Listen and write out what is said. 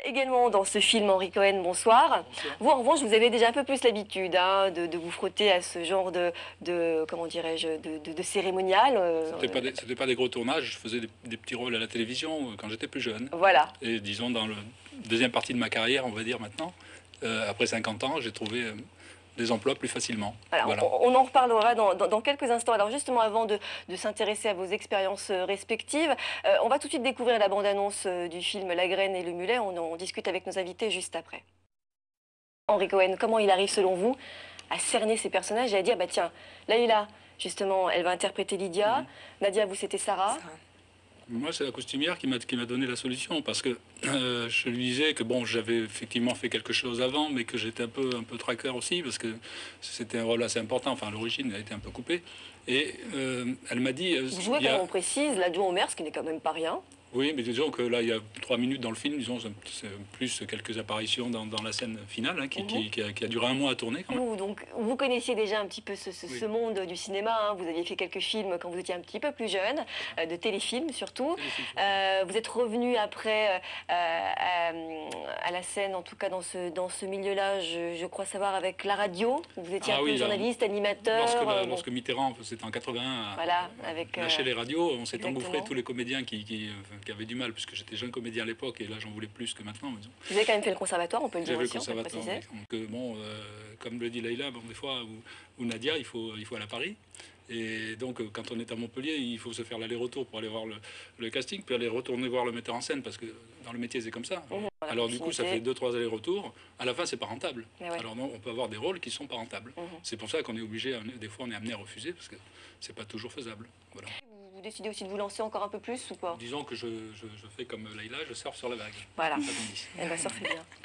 également dans ce film Henri Cohen, bonsoir. Bonsoir. Vous, en revanche, vous avez déjà un peu plus l'habitude de vous frotter à ce genre comment dirais-je, de cérémonial. C'était pas des gros tournages, je faisais des petits rôles à la télévision quand j'étais plus jeune. Voilà. Et disons, dans la deuxième partie de ma carrière, on va dire maintenant, après 50 ans, j'ai trouvé des emplois plus facilement. Alors, Voilà. on en reparlera dans quelques instants. Alors justement, avant de s'intéresser à vos expériences respectives, on va tout de suite découvrir la bande-annonce du film La Graine et le Mulet. On en discute avec nos invités juste après. Henri Cohen, comment il arrive selon vous à cerner ces personnages et à dire, bah tiens, Laïla, justement, elle va interpréter Lydia. Nadia, vous, c'était Sarah. Moi, c'est la costumière qui m'a donné la solution, parce que je lui disais que bon, j'avais effectivement fait quelque chose avant, mais que j'étais un peu traqueur aussi, parce que c'était un rôle assez important. Enfin, l'origine a été un peu coupée. Et elle m'a dit... Vous jouez, comme on précise, l'adjoint au maire, ce qui n'est quand même pas rien. Oui, mais disons que là, il y a 3 minutes dans le film, disons, c'est plus quelques apparitions dans la scène finale, hein, qui a duré 1 mois à tourner quand même. Donc, vous connaissiez déjà un petit peu ce monde du cinéma, hein. Vous aviez fait quelques films quand vous étiez un petit peu plus jeune, de téléfilms surtout. Vous êtes revenu après à la scène, en tout cas dans ce milieu-là, je crois savoir, avec la radio. Vous étiez un peu journaliste, animateur. Lorsque Mitterrand, c'était en 81, voilà, lâché les radios, on s'est exactement. engouffré tous les comédiens qui avaient du mal, puisque j'étais jeune comédien à l'époque, et là j'en voulais plus que maintenant. Vous avez quand même fait le conservatoire, on peut le dire J'avais aussi, le conservatoire, on peut le donc, bon, comme le dit Laïla, bon, des fois, ou Nadia, il faut aller à Paris. Et donc, quand on est à Montpellier, il faut se faire l'aller-retour pour aller voir le casting, puis aller retourner voir le metteur en scène, parce que dans le métier, c'est comme ça. Alors du coup, ça fait 2-3 allers-retours. À la fin, c'est pas rentable. Ouais. Alors non, on peut avoir des rôles qui sont pas rentables. C'est pour ça qu'on est obligé, des fois, on est amené à refuser, parce que c'est pas toujours faisable. Voilà. Vous décidez aussi de vous lancer encore un peu plus ou pas? Disons que je fais comme Laïla, je surfe sur la vague. Voilà. Elle va surfer bien.